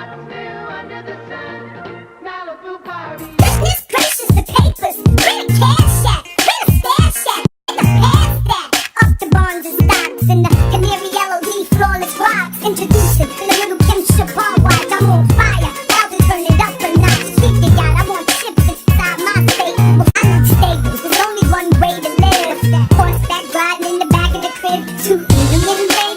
What's new under the sun? Malibu party. Goodness gracious, the papers. Where the cash at? Where the stash at? In the past that. Up to bonds and stocks and the canary yellow leaf flawless rocks. Introducing the little Kim Chappelle watch. I'm on fire. About to turn it up a notch. Speak the yacht. I want chips inside my state. Well, I'm unstable. There's only one way to live. Horseback riding in the back of the crib. 2 Indian babies.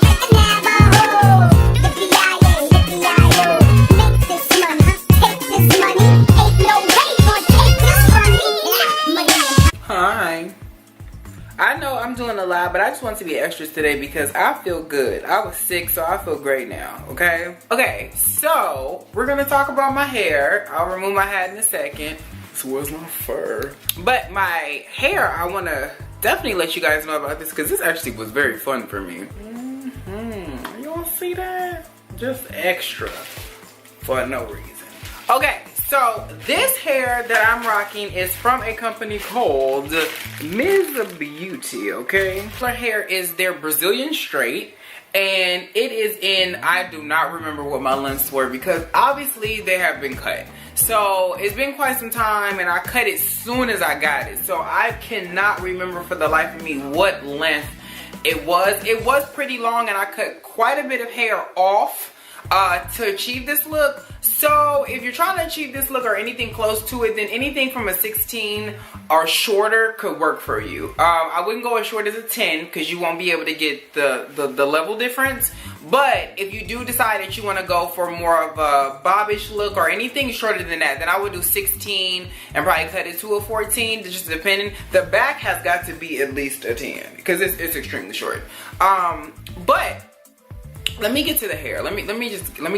Hi. I know I'm doing a lot, but I just want to be extras today because I feel good. I was sick, so I feel great now, okay? Okay, so we're gonna talk about my hair. I'll remove my hat in a second. So where's my fur? But my hair, I wanna definitely let you guys know about this because this actually was very fun for me. You all see that? Just extra for no reason. Okay. So this hair that I'm rocking is from a company called Msbeauty, okay? Her hair is their Brazilian straight, and it is in, I do not remember what my lengths were because obviously they have been cut. So it's been quite some time and I cut it soon as I got it. So I cannot remember for the life of me what length it was. It was pretty long and I cut quite a bit of hair off to achieve this look. So if you're trying to achieve this look or anything close to it, then anything from a 16 or shorter could work for you. I wouldn't go as short as a 10 because you won't be able to get the level difference. But if you do decide that you want to go for more of a bobbish look or anything shorter than that, then I would do 16 and probably cut it to a 14, just depending. The back has got to be at least a 10 because it's extremely short. But let me get to the hair. Let me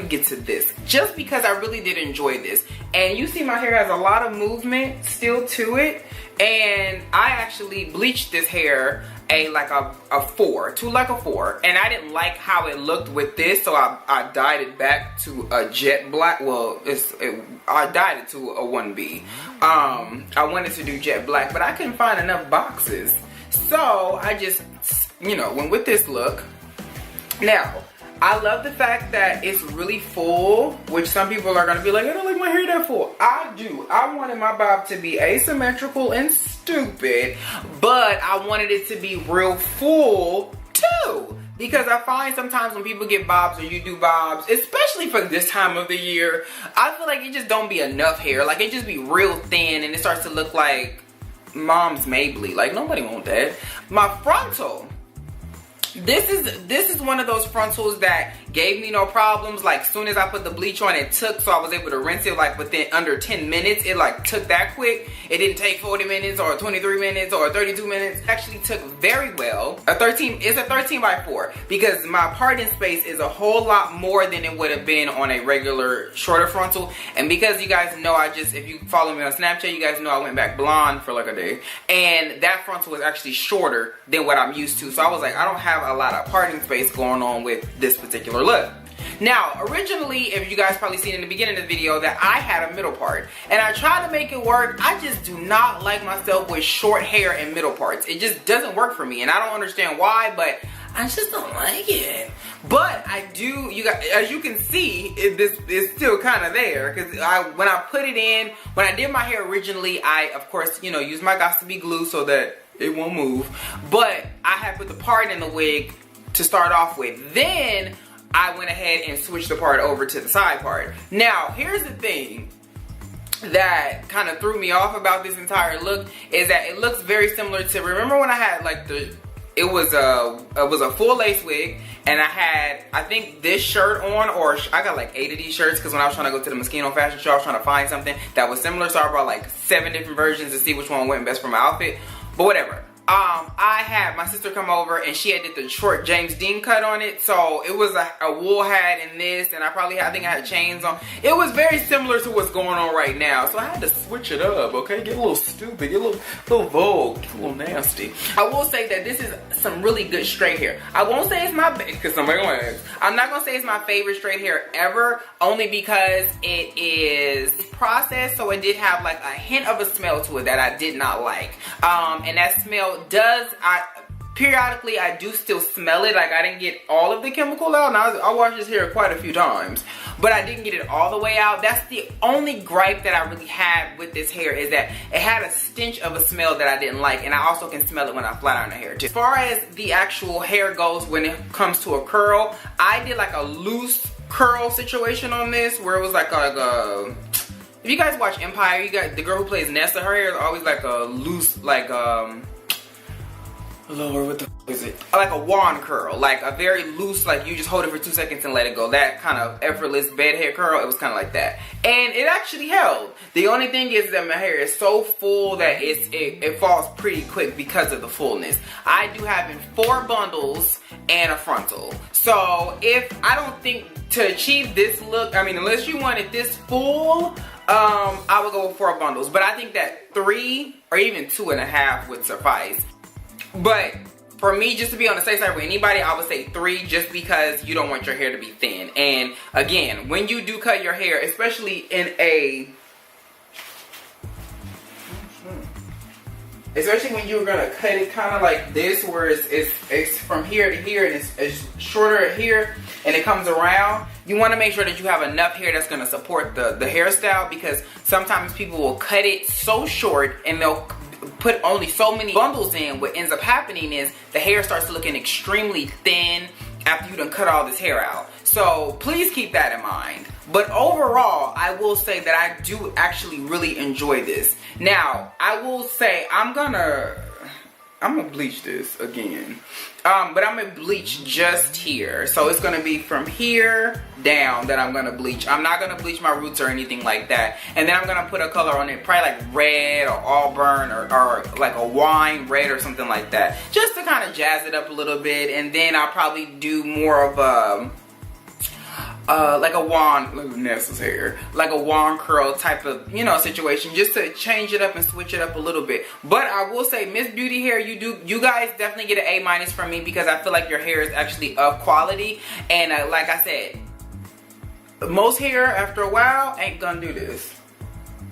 get to this. Just because I really did enjoy this. And you see my hair has a lot of movement still to it. And I actually bleached this hair like a 4. And I didn't like how it looked with this. So I dyed it back to a jet black. Well, I dyed it to a 1B. I wanted to do jet black, but I couldn't find enough boxes. So I just, went with this look. Now, I love the fact that it's really full, which some people are going to be like, I don't like my hair that full. I do. I wanted my bob to be asymmetrical and stupid, but I wanted it to be real full too. Because I find sometimes when people get bobs or you do bobs, especially for this time of the year, I feel like it just don't be enough hair. Like it just be real thin and it starts to look like mom's Mably. Like nobody want that. My frontal. This is one of those frontals that gave me no problems. Like soon as I put the bleach on, it took, so I was able to rinse it like within under 10 minutes. It like took that quick. It didn't take 40 minutes or 23 minutes or 32 minutes. It actually took very well. It's a 13 by 4 because my parting space is a whole lot more than it would have been on a regular shorter frontal. And because you guys know, if you follow me on Snapchat, you guys know I went back blonde for like a day. And that frontal was actually shorter than what I'm used to. So I was like, I don't have a lot of parting space going on with this particular look. Now, originally, if you guys probably seen in the beginning of the video that I had a middle part and I tried to make it work. I just do not like myself with short hair and middle parts. It just doesn't work for me and I don't understand why, but I just don't like it. But I do, as you can see, this is still kind of there because when I put it in, when I did my hair originally, I of course, used my Got to Be glue so that it won't move. But I had put the part in the wig to start off with. Then I went ahead and switched the part over to the side part. Now, here's the thing that kind of threw me off about this entire look is that it looks very similar to, remember when I had like it was a full lace wig and I had, I think this shirt on, or I got like 8 of these shirts because when I was trying to go to the Moschino fashion show, I was trying to find something that was similar, so I brought like 7 different versions to see which one went best for my outfit. But whatever. I had my sister come over and she had did the short James Dean cut on it. So it was a wool hat and this, and I think I had chains on. It was very similar to what's going on right now. So I had to switch it up, okay? Get a little stupid, get a little vogue, get a little nasty. I will say that this is some really good straight hair. I won't say it's my, because somebody gonna ask. I'm not gonna say it's my favorite straight hair ever, only because it is processed, so it did have like a hint of a smell to it that I did not like. And that smell does, periodically I do still smell it. Like I didn't get all of the chemical out. Now I washed his hair quite a few times, but I didn't get it all the way out. That's the only gripe that I really had with this hair, is that it had a stench of a smell that I didn't like, and I also can smell it when I flat iron the hair too. As far as the actual hair goes, when it comes to a curl, I did like a loose curl situation on this, where it was like a if you guys watch Empire, you got the girl who plays Nessa, her hair is always like a loose, like Lord, what the f is it? Like a wand curl, like a very loose, like you just hold it for 2 seconds and let it go. That kind of effortless bed hair curl, it was kind of like that. And it actually held. The only thing is that my hair is so full that it falls pretty quick because of the fullness. I do having 4 bundles and a frontal. So if I don't think to achieve this look, I mean, unless you wanted this full, I would go with 4 bundles. But I think that 3 or even 2.5 would suffice. But for me, just to be on the safe side with anybody, I would say 3, just because you don't want your hair to be thin. And again, when you do cut your hair, especially in especially when you're gonna cut it kind of like this, where it's from here to here and it's shorter here and it comes around, you want to make sure that you have enough hair that's gonna support the hairstyle, because sometimes people will cut it so short and they'll put only so many bundles in. What ends up happening is the hair starts looking extremely thin after you done cut all this hair out. So please keep that in mind. But overall, I will say that I do actually really enjoy this. Now, I will say I'm gonna bleach this again. But I'm gonna bleach just here. So it's gonna be from here down that I'm gonna bleach. I'm not gonna bleach my roots or anything like that. And then I'm gonna put a color on it, probably like red or auburn or like a wine red or something like that, just to kind of jazz it up a little bit. And then I'll probably do more of a like a wand, look at Nessa's hair, like a wand curl type of, you know, situation, just to change it up and switch it up a little bit. But I will say, Msbeauty hair, you guys definitely get an A- from me, because I feel like your hair is actually of quality. And like I said, most hair after a while ain't gonna do this.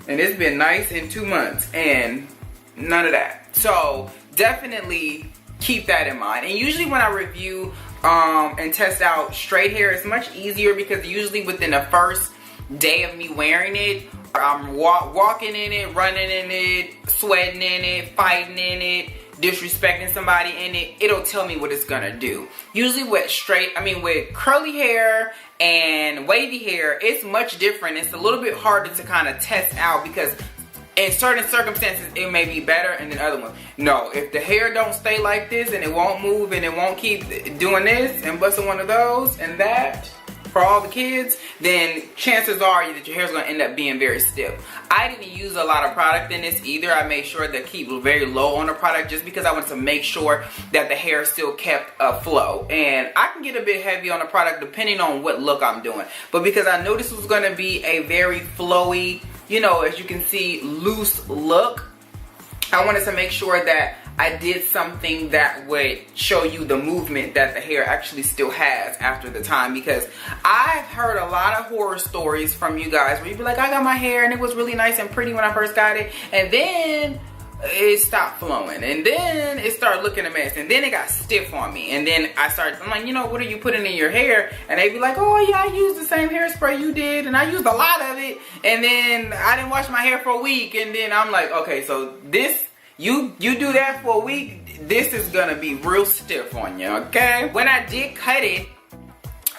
And it's been nice in 2 months and none of that. So definitely keep that in mind. And usually when I review and test out straight hair, it's much easier, because usually within the first day of me wearing it, I'm walking in it, running in it, sweating in it, fighting in it, disrespecting somebody in it, it'll tell me what it's gonna do. Usually with with curly hair and wavy hair, it's much different. It's a little bit harder to kind of test out, because in certain circumstances it may be better, and then other ones no. If the hair don't stay like this and it won't move and it won't keep doing this and busting one of those and that for all the kids, then chances are that your hair's gonna end up being very stiff. I didn't use a lot of product in this either. I made sure to keep very low on the product, just because I wanted to make sure that the hair still kept a flow. And I can get a bit heavy on the product depending on what look I'm doing. But because I knew this was gonna be a very flowy, you know, as you can see, loose look, I wanted to make sure that I did something that would show you the movement that the hair actually still has after the time. Because I've heard a lot of horror stories from you guys where you'd be like, I got my hair and it was really nice and pretty when I first got it, and then it stopped flowing, and then it started looking a mess, and then it got stiff on me. And then I'm like, you know, what are you putting in your hair? And they'd be like, oh yeah, I used the same hairspray you did, and I used a lot of it, and then I didn't wash my hair for a week. And then I'm like, okay, so this, you do that for a week, this is gonna be real stiff on you, okay? When I did cut it,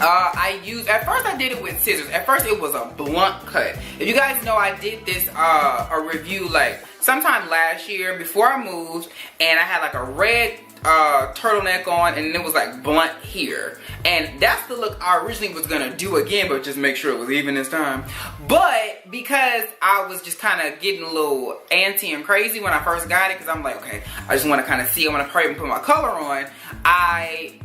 at first I did it with scissors. At first it was a blunt cut. If you guys know, I did this, a review like sometime last year before I moved, and I had like a red turtleneck on, and it was like blunt here. And that's the look I originally was gonna do again, but just make sure it was even this time. But because I was just kind of getting a little antsy and crazy when I first got it, because I'm like, okay, I just want to kind of see, I want to hurry and put my color on, I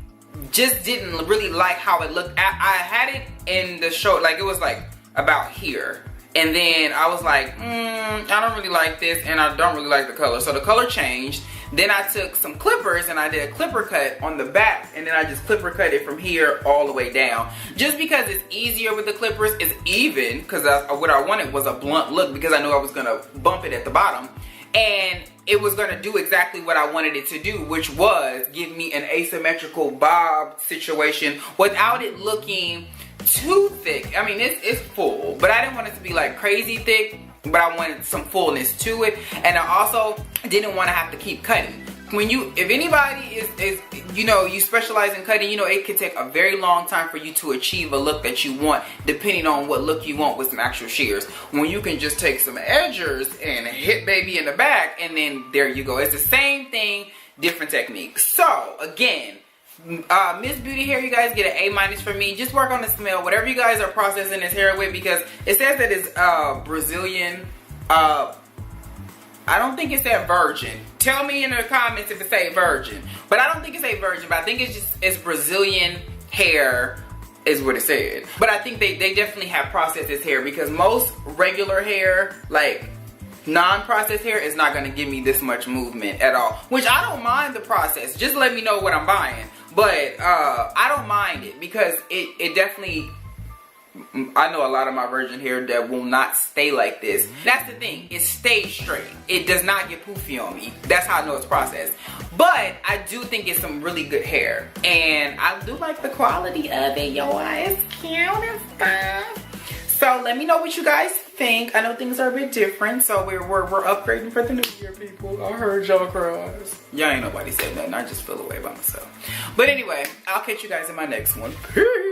just didn't really like how it looked. I had it in the show, like it was like about here. And then I was like, I don't really like this, and I don't really like the color. So the color changed. Then I took some clippers and I did a clipper cut on the back, and then I just clipper cut it from here all the way down. Just because it's easier with the clippers, it's even, because what I wanted was a blunt look, because I knew I was gonna bump it at the bottom. and it was gonna do exactly what I wanted it to do, which was give me an asymmetrical bob situation without it looking too thick. I mean, it's full, but I didn't want it to be like crazy thick, but I wanted some fullness to it. And I also didn't want to have to keep cutting. If anybody is you know, you specialize in cutting, you know, it can take a very long time for you to achieve a look that you want, depending on what look you want with some actual shears. When you can just take some edgers and hit baby in the back, and then there you go. It's the same thing, different technique. So again, Msbeauty hair, you guys get an A- from me. Just work on the smell, whatever you guys are processing this hair with, because it says that it's Brazilian. I don't think it said virgin. Tell me in the comments if it say virgin. But I don't think it say virgin, but I think it's Brazilian hair is what it said. But I think they definitely have processed this hair, because most regular hair, like non-processed hair, is not gonna give me this much movement at all. Which I don't mind the process. Just let me know what I'm buying. But I don't mind it, because it definitely, I know a lot of my virgin hair that will not stay like this. That's the thing, it stays straight. It does not get poofy on me. That's how I know it's processed. But I do think it's some really good hair, and I do like the quality of it, yo. It's cute and stuff. So let me know what you guys think. I know things are a bit different, so we're upgrading for the new year, people. I heard y'all cries. Y'all ain't nobody said nothing. I just feel away by myself. But anyway, I'll catch you guys in my next one. Peace.